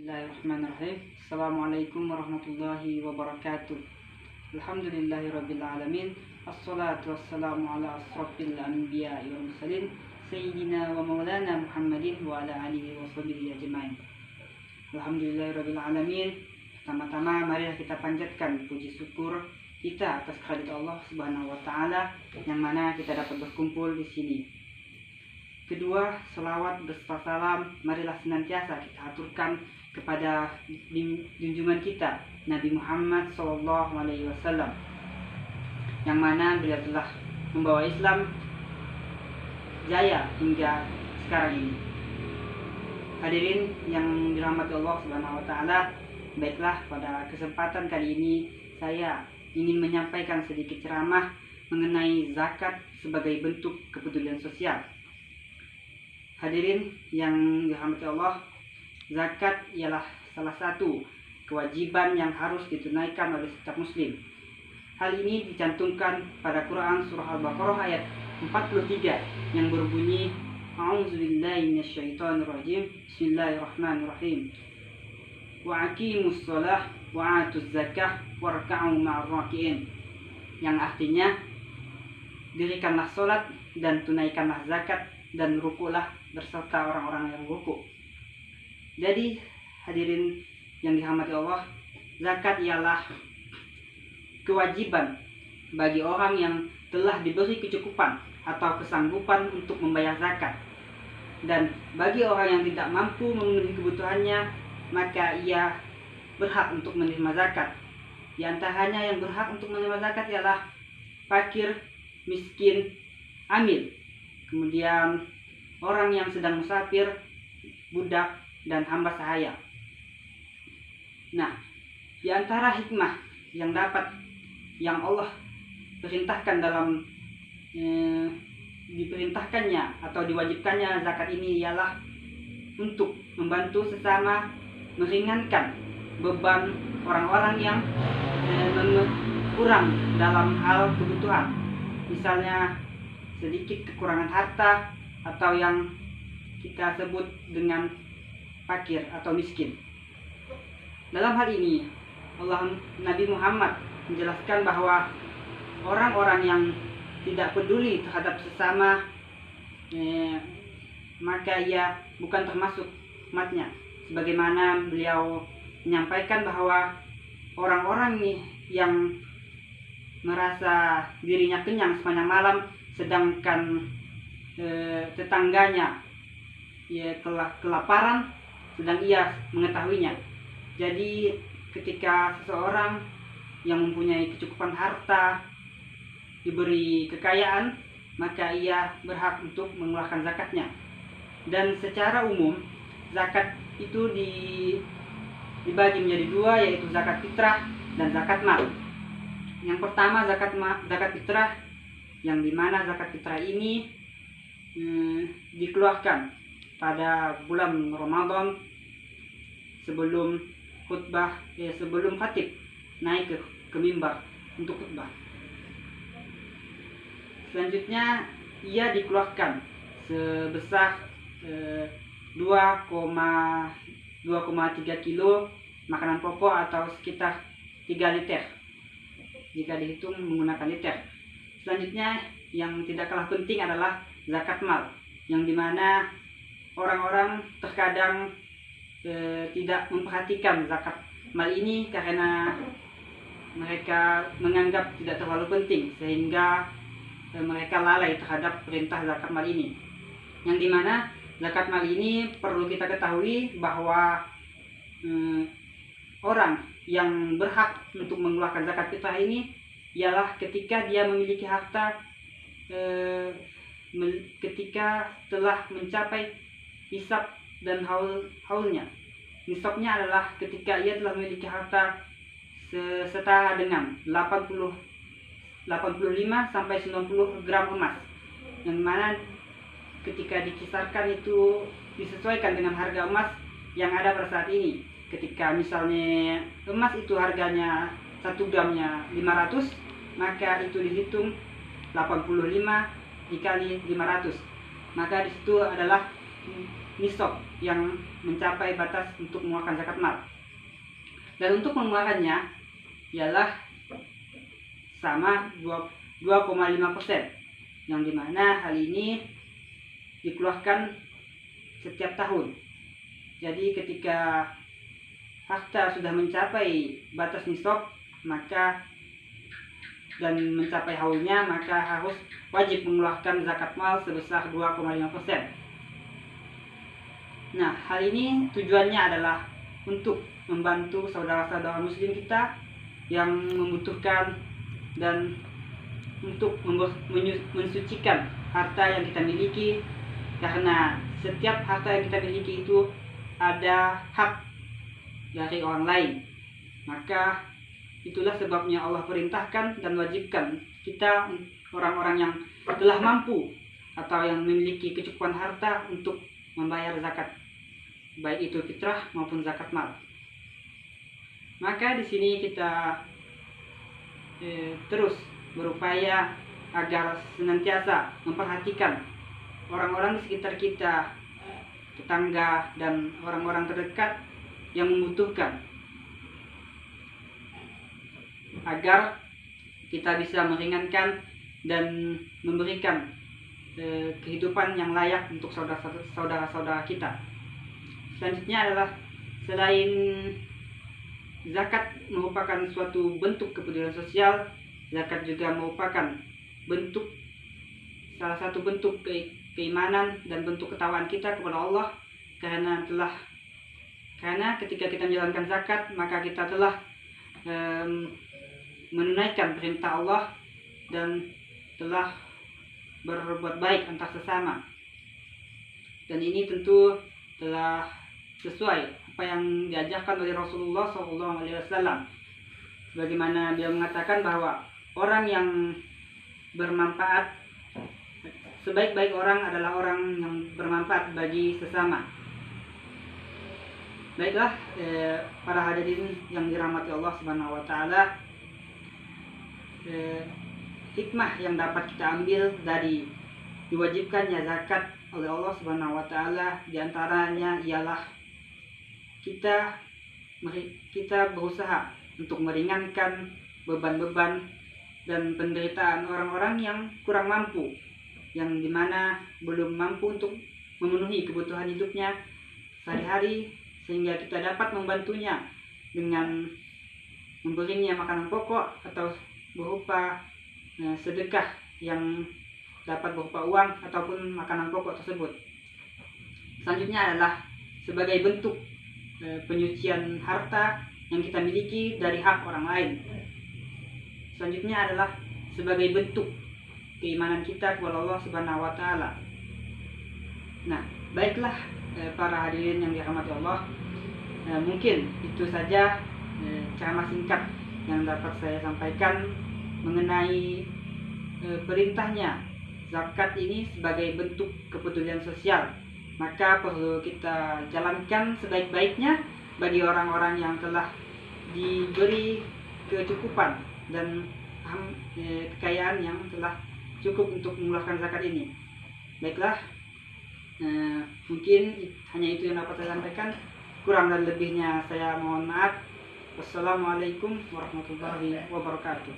Bismillahirrahmanirrahim. Assalamualaikum warahmatullahi wabarakatuh. Alhamdulillahirabbil alamin. Assalatu wassalamu ala asrofil anbiya'i wal mursalin sayyidina wa maulana Muhammadin wa ala alihi wa sahbihi ajmain. Alhamdulillahirabbil alamin. Pertama-tama marilah kita panjatkan puji syukur kita atas kehadirat Allah Subhanahu wa taala yang mana kita dapat berkumpul di sini. Kedua, selawat beserta salam marilah senantiasa kita aturkan kepada junjungan kita Nabi Muhammad SAW, yang mana beliau telah membawa Islam jaya hingga sekarang ini. Hadirin yang dirahmati Allah Subhanahu wa taala, baiklah pada kesempatan kali ini saya ingin menyampaikan sedikit ceramah mengenai zakat sebagai bentuk kepedulian sosial. Hadirin yang dirahmati Allah, zakat ialah salah satu kewajiban yang harus ditunaikan oleh setiap muslim. Hal ini dicantumkan pada Quran surah Al-Baqarah ayat 43 yang berbunyi, A'udzubillahi minasyaitonirrajim. Bismillahirrahmanirrahim. Wa aqimus shalah wa atuz zakah warka'u ma'ar raki'in. Yang artinya, dirikanlah salat dan tunaikanlah zakat dan rukulah berserta orang-orang yang ruku. Jadi hadirin yang dirahmati Allah, zakat ialah kewajiban bagi orang yang telah diberi kecukupan atau kesanggupan untuk membayar zakat. Dan bagi orang yang tidak mampu memenuhi kebutuhannya, maka ia berhak untuk menerima zakat. Di antaranya yang berhak untuk menerima zakat ialah fakir, miskin, amil, kemudian orang yang sedang musafir, budak, dan hamba sahaya. Nah, di antara hikmah yang Allah perintahkan dalam diperintahkannya atau diwajibkannya zakat ini ialah untuk membantu sesama, meringankan beban orang-orang yang kurang dalam hal kebutuhan, misalnya sedikit kekurangan harta atau yang kita sebut dengan fakir atau miskin. Dalam hal ini Nabi Muhammad menjelaskan bahwa orang-orang yang tidak peduli terhadap sesama, maka ia bukan termasuk umatnya. Sebagaimana beliau menyampaikan bahwa orang-orang yang merasa dirinya kenyang sepanjang malam, sedangkan tetangganya telah kelaparan, sedang ia mengetahuinya. Jadi ketika seseorang yang mempunyai kecukupan harta diberi kekayaan, maka ia berhak untuk mengeluarkan zakatnya. Dan secara umum zakat itu dibagi menjadi dua, yaitu zakat fitrah dan zakat mal. Yang pertama zakat fitrah, yang dimana zakat fitrah ini dikeluarkan pada bulan Ramadan sebelum khatib naik ke mimbar untuk khutbah. Selanjutnya ia dikeluarkan sebesar 2,3 kilo makanan pokok atau sekitar 3 liter jika dihitung menggunakan liter. Selanjutnya yang tidak kalah penting adalah zakat mal, yang dimana orang-orang terkadang tidak memperhatikan zakat mal ini karena mereka menganggap tidak terlalu penting, sehingga mereka lalai terhadap perintah zakat mal ini. Yang dimana zakat mal ini perlu kita ketahui bahwa orang yang berhak untuk mengeluarkan zakat fitrah ini ialah ketika dia memiliki harta, ketika telah mencapai hisab dan haulnya. Nisabnya adalah ketika ia telah memiliki harta setara dengan 85 sampai 90 gram emas, yang mana ketika dikisarkan itu disesuaikan dengan harga emas yang ada pada saat ini. Ketika misalnya emas itu harganya 1 gramnya 500, maka itu dihitung 85 dikali 500, maka disitu adalah nisab yang mencapai batas untuk mengeluarkan zakat mal. Dan untuk mengeluarkannya ialah sama 2,5%, yang dimana hal ini dikeluarkan setiap tahun. Jadi ketika harta sudah mencapai batas nisab dan mencapai haulnya, maka harus wajib mengeluarkan zakat mal sebesar 2,5%. Nah, hal ini tujuannya adalah untuk membantu saudara-saudara muslim kita yang membutuhkan dan untuk mensucikan harta yang kita miliki, karena setiap harta yang kita miliki itu ada hak dari orang lain. Maka itulah sebabnya Allah perintahkan dan wajibkan kita, orang-orang yang telah mampu atau yang memiliki kecukupan harta, untuk membayar zakat, baik itu fitrah maupun zakat mal. Maka di sini kita terus berupaya agar senantiasa memperhatikan orang-orang di sekitar kita, tetangga dan orang-orang terdekat yang membutuhkan, agar kita bisa meringankan dan memberikan kehidupan yang layak untuk saudara-saudara kita. Selanjutnya adalah, selain zakat merupakan suatu bentuk kepedulian sosial, zakat juga merupakan salah satu bentuk keimanan dan bentuk ketakwaan kita kepada Allah, karena ketika kita menjalankan zakat, maka kita telah menunaikan perintah Allah dan telah berbuat baik antar sesama. Dan ini tentu telah sesuai apa yang diajarkan oleh Rasulullah SAW. Bagaimana beliau mengatakan bahwa orang yang bermanfaat, sebaik-baik orang adalah orang yang bermanfaat bagi sesama. Baiklah, para hadirin yang dirahmati Allah Subhanahu wa taala, hikmah yang dapat kita ambil dari diwajibkannya zakat oleh Allah Subhanahu wa taala diantaranya ialah kita berusaha untuk meringankan beban-beban dan penderitaan orang-orang yang kurang mampu, yang dimana belum mampu untuk memenuhi kebutuhan hidupnya sehari-hari, sehingga kita dapat membantunya dengan memberinya makanan pokok atau berupa sedekah yang dapat berupa uang ataupun makanan pokok tersebut. Selanjutnya adalah sebagai bentuk penyucian harta yang kita miliki dari hak orang lain. Selanjutnya adalah sebagai bentuk keimanan kita kepada Allah Subhanahu wa taala. Nah, baiklah para hadirin yang dirahmati Allah, mungkin itu saja ceramah singkat yang dapat saya sampaikan mengenai perintahnya zakat ini sebagai bentuk kepedulian sosial. Maka perlu kita jalankan sebaik-baiknya bagi orang-orang yang telah diberi kecukupan dan kekayaan yang telah cukup untuk mengeluarkan zakat ini. Baiklah, mungkin hanya itu yang dapat saya sampaikan. Kurang dan lebihnya saya mohon maaf. Wassalamualaikum warahmatullahi wabarakatuh.